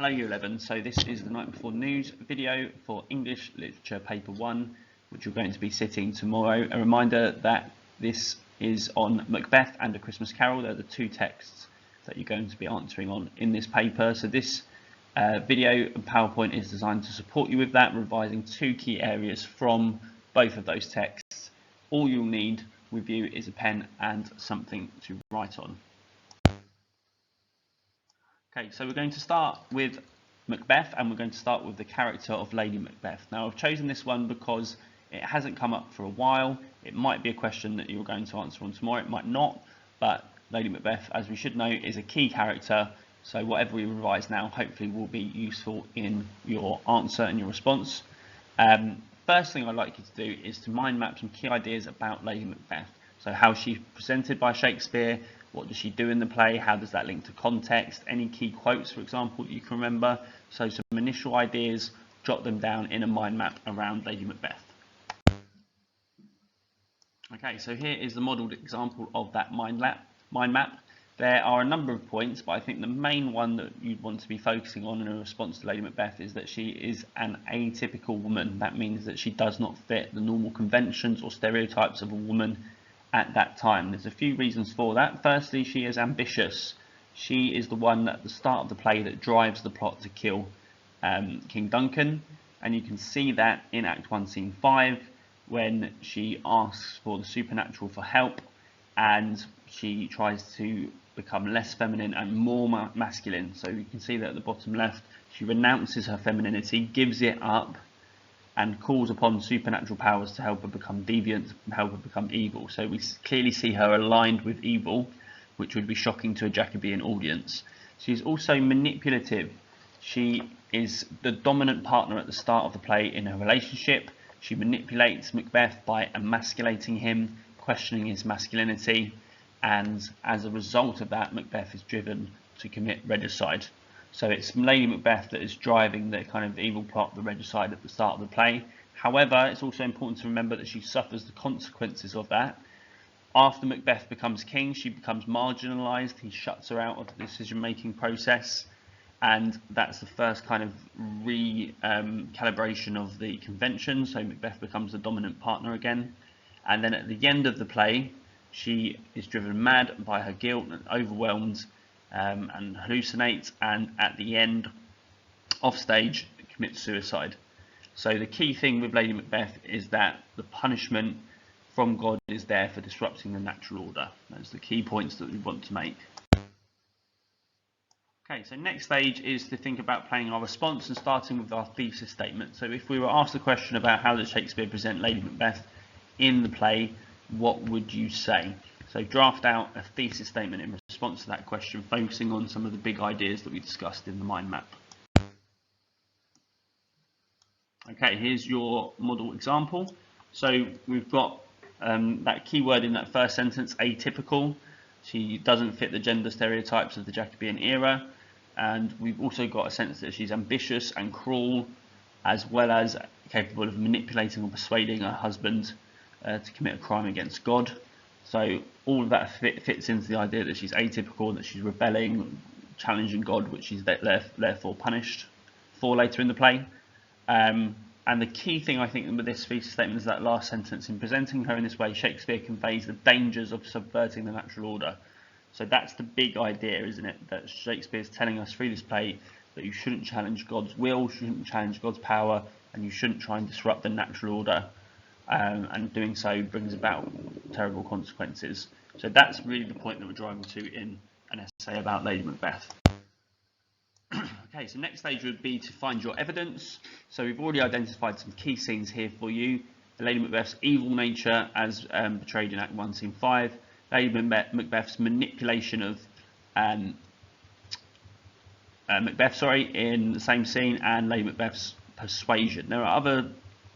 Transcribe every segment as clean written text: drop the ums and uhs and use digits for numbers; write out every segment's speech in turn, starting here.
Hello Year 11, so this is the night before news video for English Literature Paper 1, which you're going to be sitting tomorrow. A reminder that this is on Macbeth and A Christmas Carol. They're the two texts that you're going to be answering on in this paper. So this video and PowerPoint is designed to support you with that, revising two key areas from both of those texts. All you'll need with you is a pen and something to write on. Okay, so we're going to start with Macbeth, and we're going to start with the character of Lady Macbeth. Now, I've chosen this one because it hasn't come up for a while. It might be a question that you're going to answer on tomorrow, it might not, but Lady Macbeth, as we should know, is a key character, so whatever we revise now hopefully will be useful in your answer and your response. First thing I'd like you to do is to mind map some key ideas about Lady Macbeth. So how she's presented by Shakespeare, what does she do in the play, how does that link to context, any key quotes, for example, that you can remember. So some initial ideas, jot them down in a mind map around Lady Macbeth. Okay, so here is the modelled example of that mind map. There are a number of points, but I think the main one that you'd want to be focusing on in a response to Lady Macbeth is that she is an atypical woman. That means that she does not fit the normal conventions or stereotypes of a woman at that time. There's a few reasons for that. Firstly, she is ambitious. She is the one at the start of the play that drives the plot to kill King Duncan, and you can see that in Act 1, Scene 5, when she asks for the supernatural for help, and she tries to become less feminine and more masculine. So you can see that at the bottom left, she renounces her femininity, gives it up, and calls upon supernatural powers to help her become deviant, help her become evil. So we clearly see her aligned with evil, which would be shocking to a Jacobean audience. She's also manipulative. She is the dominant partner at the start of the play in a relationship. She manipulates Macbeth by emasculating him, questioning his masculinity, and as a result of that, Macbeth is driven to commit regicide. So it's Lady Macbeth that is driving the kind of evil plot, the regicide at the start of the play. However, it's also important to remember that she suffers the consequences of that. After Macbeth becomes king, she becomes marginalised. He shuts her out of the decision-making process, and that's the first kind of recalibration of the convention. So Macbeth becomes the dominant partner again. And then at the end of the play, she is driven mad by her guilt and overwhelmed and hallucinates, and at the end, off stage, commits suicide. So the key thing with Lady Macbeth is that the punishment from God is there for disrupting the natural order. Those are the key points that we want to make. Okay, so next stage is to think about playing our response and starting with our thesis statement. So if we were asked the question about how does Shakespeare present Lady Macbeth in the play, what would you say? So draft out a thesis statement in response to that question, focusing on some of the big ideas that we discussed in the mind map. Okay, here's your model example. So we've got that key word in that first sentence, atypical. She doesn't fit the gender stereotypes of the Jacobean era. And we've also got a sense that she's ambitious and cruel, as well as capable of manipulating or persuading her husband to commit a crime against God. So all of that fits into the idea that she's atypical, that she's rebelling, challenging God, which she's therefore punished for later in the play. And the key thing I think with this thesis statement is that last sentence. In presenting her in this way, Shakespeare conveys the dangers of subverting the natural order. So that's the big idea, isn't it? That Shakespeare's telling us through this play that you shouldn't challenge God's will, you shouldn't challenge God's power, and you shouldn't try and disrupt the natural order. And doing so brings about terrible consequences. So that's really the point that we're driving to in an essay about Lady Macbeth. Okay, so next stage would be to find your evidence. So we've already identified some key scenes here for you. Lady Macbeth's evil nature as portrayed in Act 1, Scene 5. Lady Macbeth's manipulation of Macbeth, in the same scene, and Lady Macbeth's persuasion. There are other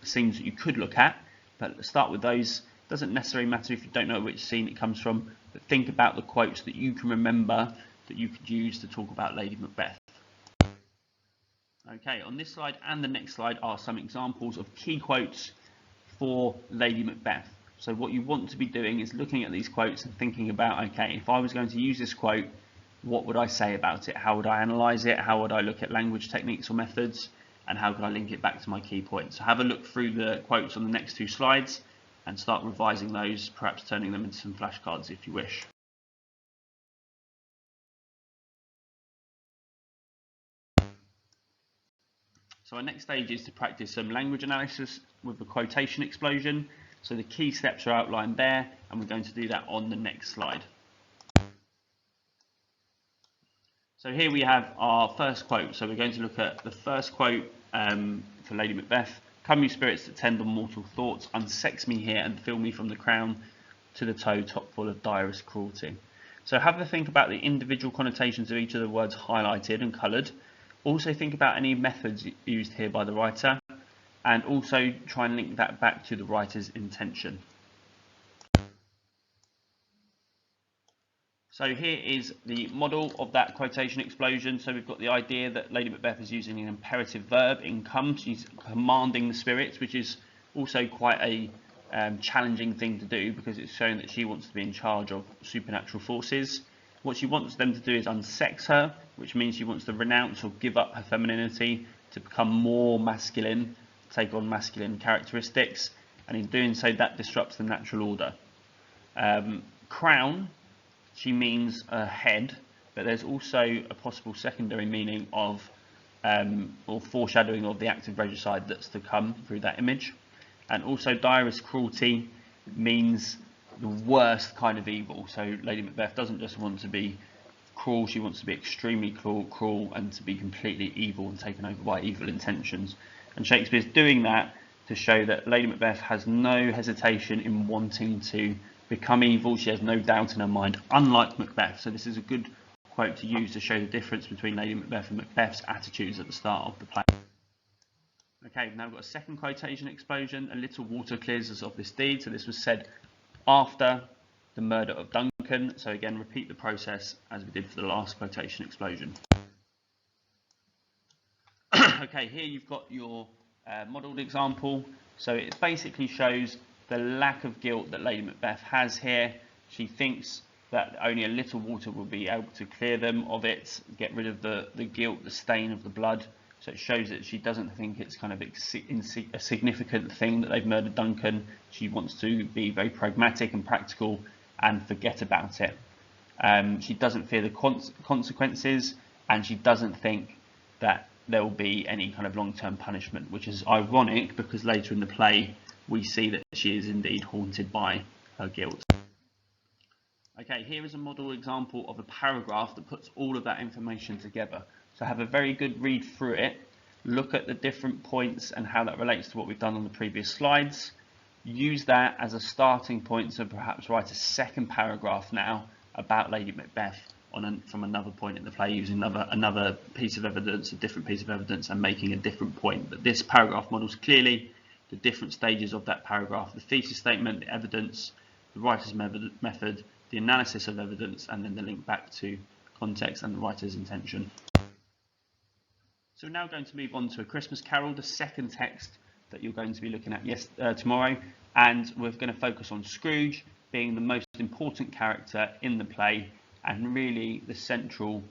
scenes that you could look at, but let's start with those. Doesn't necessarily matter if you don't know which scene it comes from, but think about the quotes that you can remember that you could use to talk about Lady Macbeth. Okay, on this slide and the next slide are some examples of key quotes for Lady Macbeth. So what you want to be doing is looking at these quotes and thinking about, okay, if I was going to use this quote, what would I say about it? How would I analyse it? How would I look at language techniques or methods? And how could I link it back to my key points? So have a look through the quotes on the next 2 slides and start revising those, perhaps turning them into some flashcards if you wish. So our next stage is to practice some language analysis with the quotation explosion. So the key steps are outlined there, and we're going to do that on the next slide. So here we have our first quote. So we're going to look at the first quote for Lady Macbeth. Come, you spirits that tend on mortal thoughts, unsex me here and fill me from the crown to the toe, top full of direst cruelty. So have a think about the individual connotations of each of the words highlighted and coloured. Also think about any methods used here by the writer, and also try and link that back to the writer's intention. So here is the model of that quotation explosion. So we've got the idea that Lady Macbeth is using an imperative verb in come. She's commanding the spirits, which is also quite a challenging thing to do, because it's showing that she wants to be in charge of supernatural forces. What she wants them to do is unsex her, which means she wants to renounce or give up her femininity to become more masculine, take on masculine characteristics, and in doing so that disrupts the natural order. Crown, she means a head, but there's also a possible secondary meaning of or foreshadowing of the act of regicide that's to come through that image. And also direst cruelty means the worst kind of evil. So Lady Macbeth doesn't just want to be cruel, she wants to be extremely cruel and to be completely evil and taken over by evil intentions. And Shakespeare's doing that to show that Lady Macbeth has no hesitation in wanting to become evil. She has no doubt in her mind, unlike Macbeth. So this is a good quote to use to show the difference between Lady Macbeth and Macbeth's attitudes at the start of the play. Okay, now we've got a second quotation explosion. A little water clears us of this deed. So this was said after the murder of Duncan. So again, repeat the process as we did for the last quotation explosion. Okay, here you've got your modelled example. So it basically shows the lack of guilt that Lady Macbeth has here. She thinks that only a little water will be able to clear them of it, get rid of the guilt, the stain of the blood. So it shows that she doesn't think it's kind of a significant thing that they've murdered Duncan. She wants to be very pragmatic and practical and forget about it. She doesn't fear the consequences, and she doesn't think that there will be any kind of long-term punishment, which is ironic because later in the play we see that she is indeed haunted by her guilt. Okay, here is a model example of a paragraph that puts all of that information together. So have a very good read through it, look at the different points and how that relates to what we've done on the previous slides. Use that as a starting point to perhaps write a second paragraph now about Lady Macbeth from another point in the play, using another piece of evidence, a different piece of evidence, and making a different point. But this paragraph models clearly the different stages of that paragraph: the thesis statement, the evidence, the writer's method, the analysis of evidence, and then the link back to context and the writer's intention. So we're now going to move on to A Christmas Carol, the second text that you're going to be looking at tomorrow, and we're going to focus on Scrooge being the most important character in the play and really the central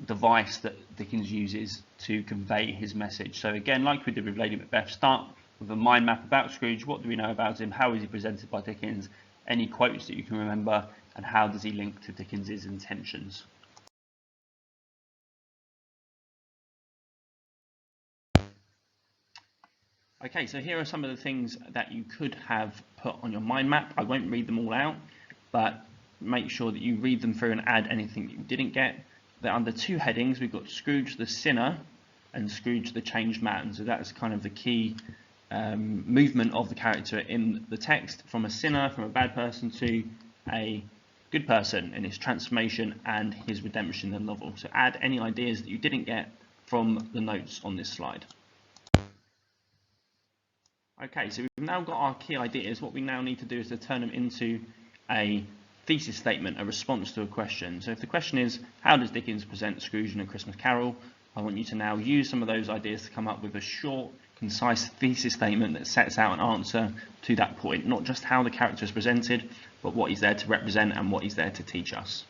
device that Dickens uses to convey his message. So again, like we did with Lady Macbeth, start with a mind map about Scrooge. What do we know about him? How is he presented by Dickens? Any quotes that you can remember, and how does he link to Dickens's intentions? Okay, so here are some of the things that you could have put on your mind map. I won't read them all out, but make sure that you read them through and add anything that you didn't get. They're under 2 headings. We've got Scrooge the sinner and Scrooge the changed man. So that's kind of the key movement of the character in the text, from a sinner, from a bad person, to a good person in his transformation and his redemption in the novel. So add any ideas that you didn't get from the notes on this slide. Okay, so we've now got our key ideas. What we now need to do is to turn them into a thesis statement, a response to a question. So if the question is, how does Dickens present Scrooge in A Christmas Carol? I want you to now use some of those ideas to come up with a short, concise thesis statement that sets out an answer to that point. Not just how the character is presented, but what he's there to represent and what he's there to teach us.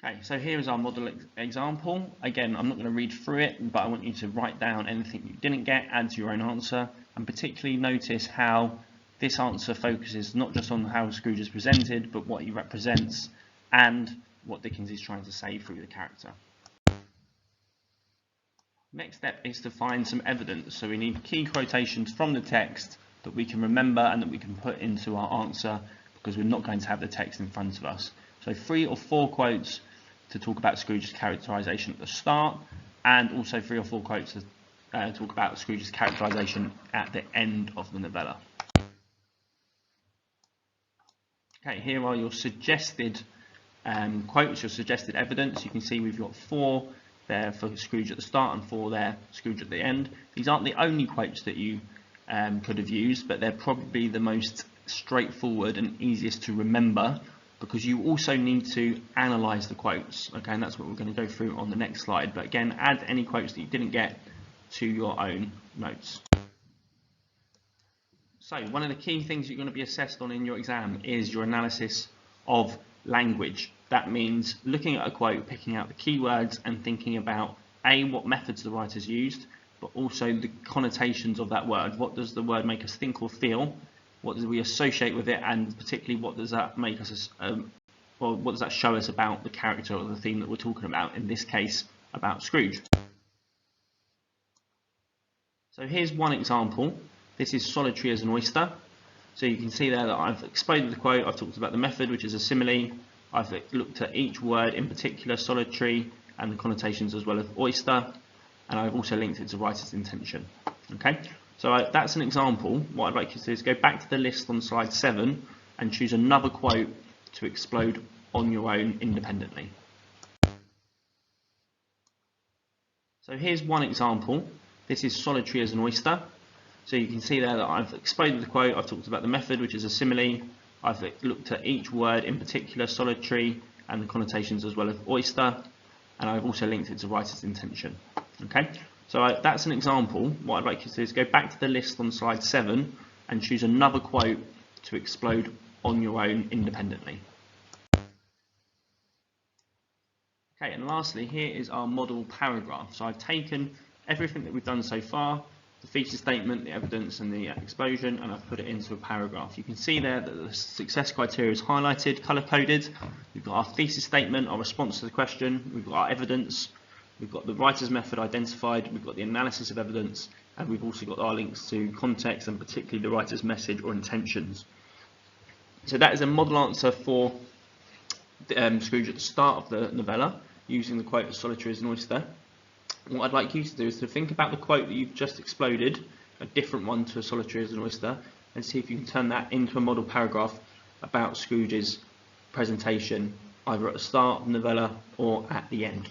Okay, so here is our model example. Again, I'm not going to read through it, but I want you to write down anything you didn't get, add to your own answer, and particularly notice how this answer focuses not just on how Scrooge is presented, but what he represents and what Dickens is trying to say through the character. Next step is to find some evidence. So we need key quotations from the text that we can remember and that we can put into our answer, because we're not going to have the text in front of us. So 3 or 4 quotes to talk about Scrooge's characterisation at the start, and also 3 or 4 quotes to talk about Scrooge's characterisation at the end of the novella. Okay, here are your suggested quotes, your suggested evidence. You can see we've got 4 there for Scrooge at the start and 4 there, Scrooge at the end. These aren't the only quotes that you could have used, but they're probably the most straightforward and easiest to remember, because you also need to analyse the quotes, okay, and that's what we're going to go through on the next slide. But again, add any quotes that you didn't get to your own notes. So one of the key things you're going to be assessed on in your exam is your analysis of language. That means looking at a quote, picking out the keywords and thinking about A, what methods the writers used, but also the connotations of that word. What does the word make us think or feel? What do we associate with it, and particularly what does that make us, or what does that show us about the character or the theme that we're talking about, in this case about Scrooge. So here's one example. This is solitary as an oyster. So you can see there that I've explained the quote, I've talked about the method, which is a simile, I've looked at each word in particular, solitary, and the connotations as well as oyster, and I've also linked it to writer's intention. Okay, so that's an example. What I'd like you to do is go back to the list on slide 7 and choose another quote to explode on your own independently. So here's one example. This is solitary as an oyster. So you can see there that I've explained the quote, I've talked about the method, which is a simile, I've looked at each word in particular, solitary, and the connotations as well as oyster, and I've also linked it to writer's intention. Okay, so that's an example. What I'd like you to do is go back to the list on slide 7 and choose another quote to explode on your own independently. Okay, and lastly, here is our model paragraph. So I've taken everything that we've done so far, the thesis statement, the evidence, and the explosion, and I've put it into a paragraph. You can see there that the success criteria is highlighted, colour-coded. We've got our thesis statement, our response to the question, we've got our evidence, we've got the writer's method identified, we've got the analysis of evidence, and we've also got our links to context and particularly the writer's message or intentions. So that is a model answer for Scrooge at the start of the novella, using the quote, "As solitary as an oyster." What I'd like you to do is to think about the quote that you've just exploded, a different one to "As solitary as an oyster," and see if you can turn that into a model paragraph about Scrooge's presentation, either at the start of the novella or at the end.